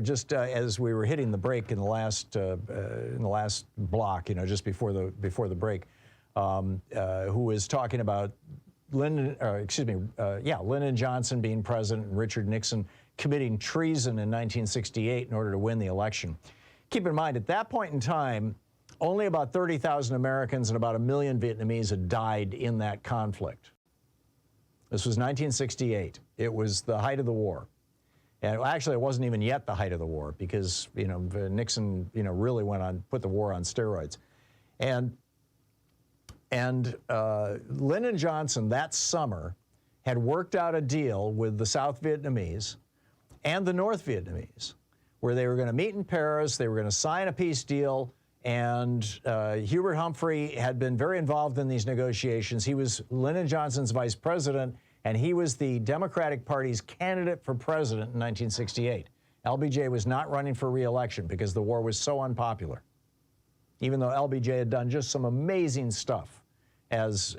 just as we were hitting the break in the last block, just before the break, who was talking about Lyndon Johnson being president and Richard Nixon committing treason in 1968 in order to win the election. Keep in mind, at that point in time, only about 30,000 Americans and about 1 million Vietnamese had died in that conflict. This was 1968. It was the height of the war. And actually, it wasn't even yet the height of the war because, Nixon, really put the war on steroids. And Lyndon Johnson that summer had worked out a deal with the South Vietnamese and the North Vietnamese where they were going to meet in Paris, they were going to sign a peace deal, and Hubert Humphrey had been very involved in these negotiations. He was Lyndon Johnson's vice president, and he was the Democratic Party's candidate for president in 1968. LBJ was not running for re-election because the war was so unpopular, even though LBJ had done just some amazing stuff as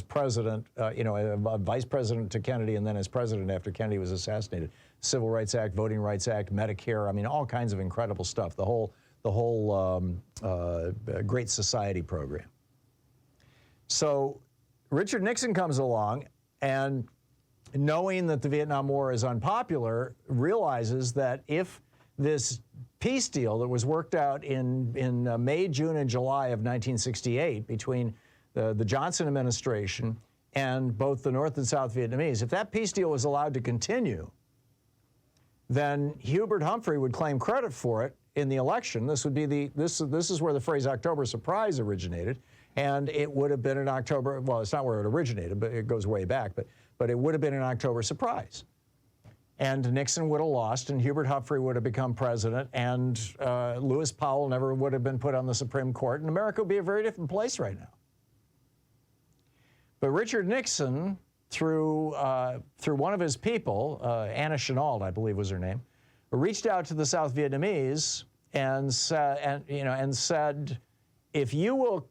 president, vice president to Kennedy, and then as president after Kennedy was assassinated. Civil Rights Act, Voting Rights Act, Medicare, all kinds of incredible stuff, the whole Great Society program. So Richard Nixon comes along and, knowing that the Vietnam War is unpopular, realizes that if this peace deal that was worked out in May, June, and July of 1968 between the Johnson administration and both the North and South Vietnamese, if that peace deal was allowed to continue, then Hubert Humphrey would claim credit for it in the election. This would be this is where the phrase October surprise originated, and it would have been an October, well, it's not where it originated, but it goes way back, but it would have been an October surprise. And Nixon would have lost, and Hubert Humphrey would have become president, and Lewis Powell never would have been put on the Supreme Court, and America would be a very different place right now. But Richard Nixon, through one of his people, Anna Chennault, I believe was her name, reached out to the South Vietnamese and said, if you will,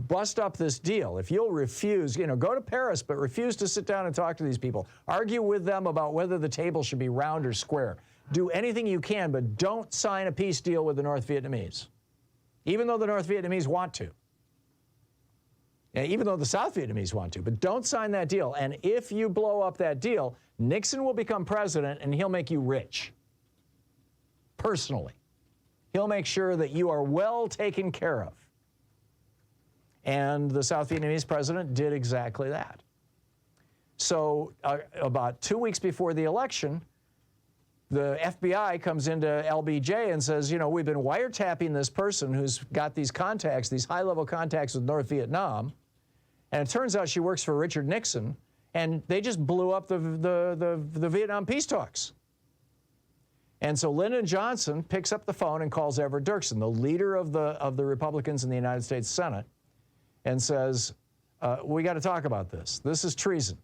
bust up this deal, if you'll refuse, go to Paris, but refuse to sit down and talk to these people, argue with them about whether the table should be round or square, do anything you can, but don't sign a peace deal with the North Vietnamese, even though the North Vietnamese want to. Even though the South Vietnamese want to, but don't sign that deal. And if you blow up that deal, Nixon will become president and he'll make you rich. Personally. He'll make sure that you are well taken care of. And the South Vietnamese president did exactly that. So about 2 weeks before the election, the FBI comes into LBJ and says, we've been wiretapping this person who's got these contacts, these high-level contacts with North Vietnam, and it turns out she works for Richard Nixon, and they just blew up the Vietnam peace talks. And so Lyndon Johnson picks up the phone and calls Everett Dirksen, the leader of the Republicans in the United States Senate, and says, we got to talk about this. This is treason.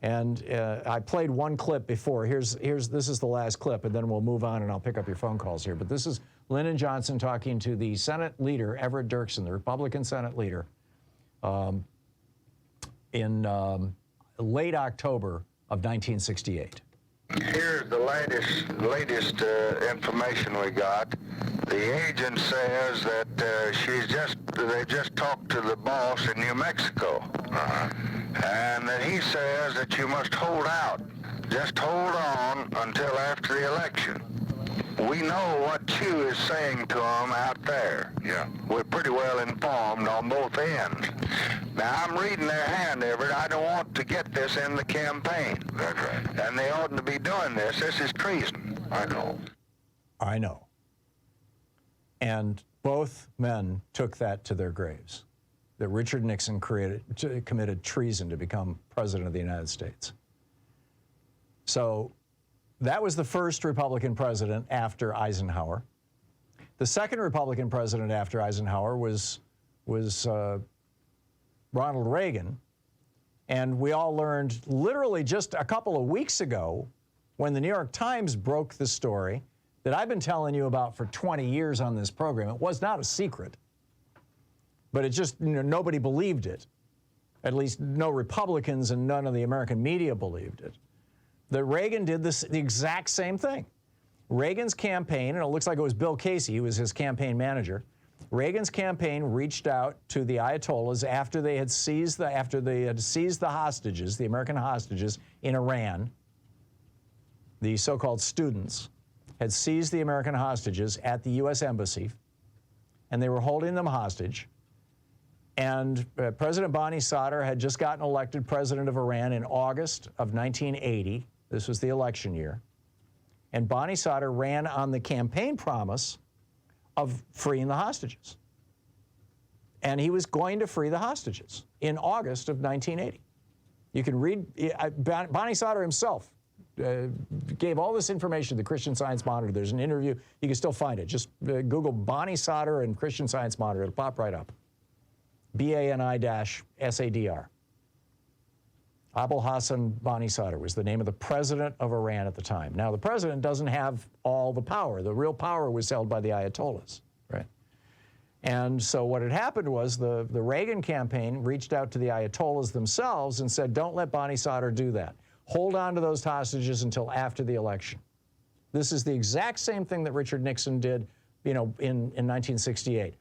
And I played one clip before. This is the last clip, and then we'll move on and I'll pick up your phone calls here. But this is Lyndon Johnson talking to the Senate leader, Everett Dirksen, the Republican Senate leader, in late October of 1968. Here's the latest information we got. The agent says that they just talked to the boss in New Mexico. And that he says that you must hold out. Just hold on until after the election. We know what Chew is saying to them out there. Yeah. We're pretty well informed on both ends. Now, I'm reading their hand, Everett. I don't want to get this in the campaign. That's right. And they oughtn't to be doing this. This is treason. I know. I know. And both men took that to their graves, that Richard Nixon committed treason to become president of the United States. So that was the first Republican president after Eisenhower. The second Republican president after Eisenhower was Ronald Reagan. And we all learned literally just a couple of weeks ago when the New York Times broke the story that I've been telling you about for 20 years on this program. It was not a secret, but it just, nobody believed it. At least no Republicans and none of the American media believed it. That Reagan did the exact same thing. Reagan's campaign, and it looks like it was Bill Casey who was his campaign manager. Reagan's campaign reached out to the Ayatollahs after they had seized the hostages, the American hostages in Iran. The so-called students had seized the American hostages at the U.S. Embassy, and they were holding them hostage. And President Bani Sadr had just gotten elected president of Iran in August of 1980. This was the election year. And Bani Sadr ran on the campaign promise of freeing the hostages. And he was going to free the hostages in August of 1980. You can read, Bani Sadr himself gave all this information to the Christian Science Monitor. There's an interview. You can still find it. Just Google Bani Sadr and Christian Science Monitor. It'll pop right up. BANI-SADR. Abul Hassan Bani Sadr was the name of the president of Iran at the time. Now, the president doesn't have all the power. The real power was held by the Ayatollahs, right? And so what had happened was the Reagan campaign reached out to the Ayatollahs themselves and said, don't let Bani Sadr do that. Hold on to those hostages until after the election. This is the exact same thing that Richard Nixon did, in 1968.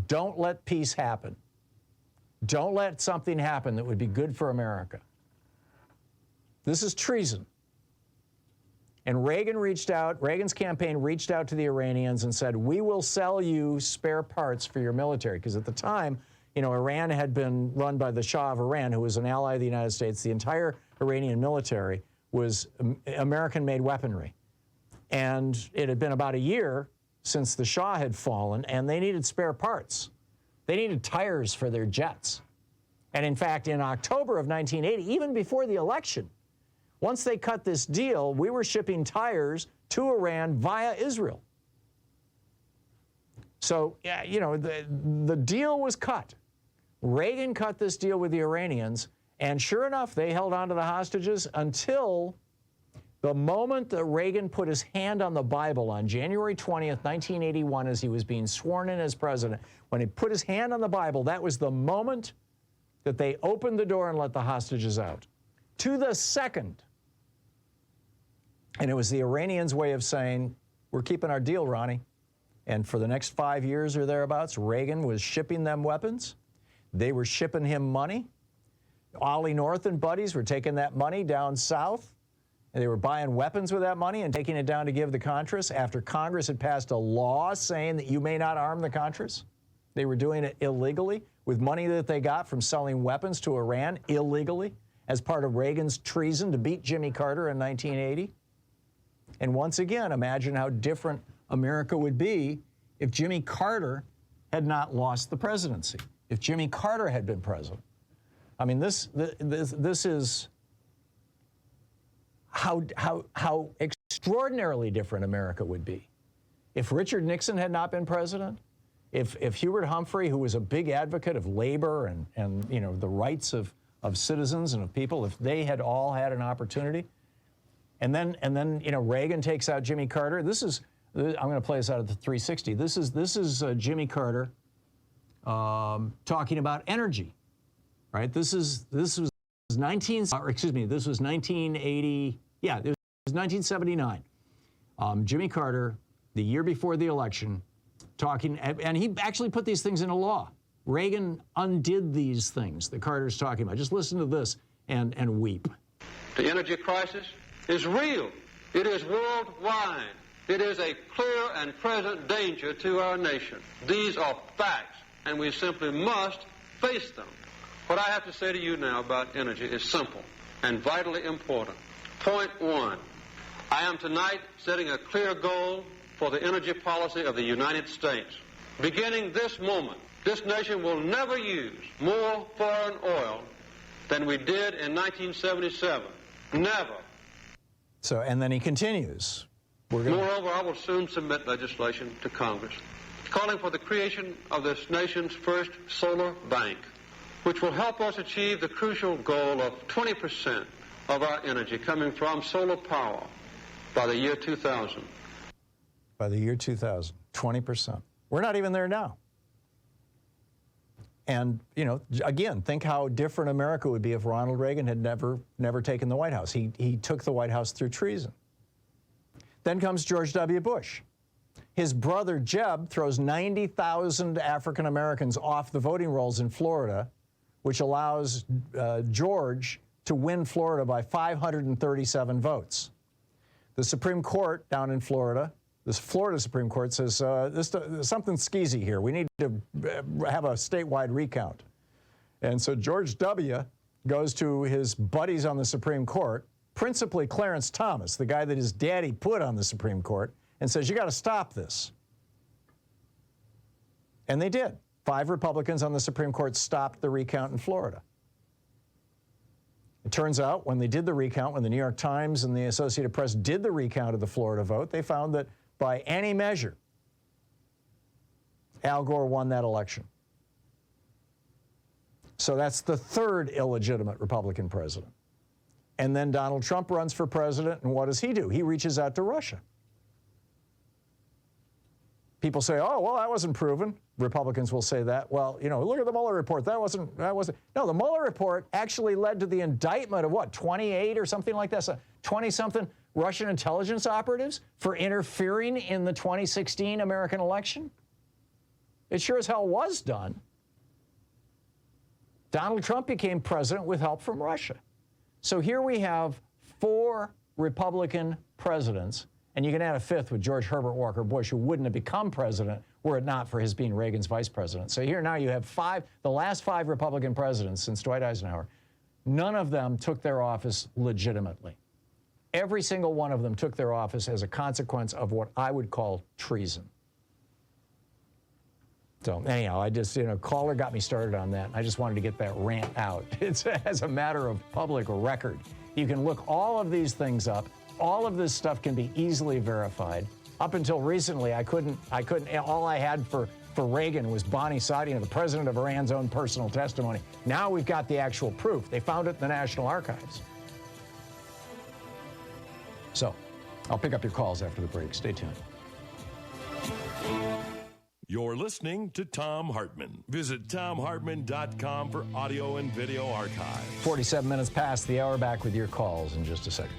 Don't let peace happen. Don't let something happen that would be good for America. This is treason. And Reagan's campaign reached out to the Iranians and said, we will sell you spare parts for your military. Because at the time, Iran had been run by the Shah of Iran, who was an ally of the United States. The entire Iranian military was American-made weaponry. And it had been about a year since the Shah had fallen, and they needed spare parts. They needed tires for their jets. And in fact, in October of 1980, even before the election, once they cut this deal, we were shipping tires to Iran via Israel. So, the deal was cut. Reagan cut this deal with the Iranians, and sure enough, they held on to the hostages until the moment that Reagan put his hand on the Bible on January 20th, 1981, as he was being sworn in as president. When he put his hand on the Bible, that was the moment that they opened the door and let the hostages out. To the second. And it was the Iranians' way of saying, we're keeping our deal, Ronnie. And for the next 5 years or thereabouts, Reagan was shipping them weapons. They were shipping him money. Ollie North and buddies were taking that money down south. And they were buying weapons with that money and taking it down to give the Contras after Congress had passed a law saying that you may not arm the Contras. They were doing it illegally with money that they got from selling weapons to Iran illegally as part of Reagan's treason to beat Jimmy Carter in 1980. And once again, imagine how different America would be if Jimmy Carter had not lost the presidency, if Jimmy Carter had been president. I mean, this is how extraordinarily different America would be. If Richard Nixon had not been president, if Hubert Humphrey, who was a big advocate of labor and the rights of citizens and of people, if they had all had an opportunity, and then Reagan takes out Jimmy Carter. I'm going to play this out of the 360. This is Jimmy Carter talking about energy, right? This was 1980. Yeah, it was 1979. Jimmy Carter, the year before the election, talking, and he actually put these things into law. Reagan undid these things that Carter's talking about. Just listen to this and weep. The energy crisis is real. It is worldwide. It is a clear and present danger to our nation. These are facts, and we simply must face them. What I have to say to you now about energy is simple and vitally important. Point one, I am tonight setting a clear goal for the energy policy of the United States. Beginning this moment, this nation will never use more foreign oil than we did in 1977. Never. So, and then he continues. Moreover, I will soon submit legislation to Congress calling for the creation of this nation's first solar bank, which will help us achieve the crucial goal of 20% of our energy coming from solar power by the year 2000. By the year 2000, 20%. We're not even there now. And, again, think how different America would be if Ronald Reagan had never taken the White House. He took the White House through treason. Then comes George W. Bush. His brother Jeb throws 90,000 African Americans off the voting rolls in Florida, which allows George to win Florida by 537 votes. The Supreme Court down in Florida, this Florida Supreme Court says, something skeezy here. We need to have a statewide recount. And so George W. goes to his buddies on the Supreme Court, principally Clarence Thomas, the guy that his daddy put on the Supreme Court, and says, you got to stop this. And they did. 5 Republicans on the Supreme Court stopped the recount in Florida. It turns out when they did the recount, when the New York Times and the Associated Press did the recount of the Florida vote, they found that by any measure, Al Gore won that election. So that's the third illegitimate Republican president. And then Donald Trump runs for president, and what does he do? He reaches out to Russia. People say, oh, well, that wasn't proven. Republicans will say that. Well, you know, look at the Mueller report. That wasn't. No, the Mueller report actually led to the indictment of what, 28 or something like that? So 20-something Russian intelligence operatives for interfering in the 2016 American election? It sure as hell was done. Donald Trump became president with help from Russia. So here we have 4 Republican presidents, and you can add a 5th with George Herbert Walker Bush, who wouldn't have become president were it not for his being Reagan's vice president. So here now you have 5, the last 5 Republican presidents since Dwight Eisenhower. None of them took their office legitimately. Every single one of them took their office as a consequence of what I would call treason. So anyhow, I just, caller got me started on that. I just wanted to get that rant out. It's as a matter of public record. You can look all of these things up. All of this stuff can be easily verified. Up until recently, I couldn't, all I had for Reagan was Bonnie Sadia, the president of Iran's own personal testimony. Now we've got the actual proof. They found it in the National Archives. So I'll pick up your calls after the break. Stay tuned. You're listening to Thom Hartmann. Visit thomhartmann.com for audio and video archives. 47 minutes past the hour. Back with your calls in just a second.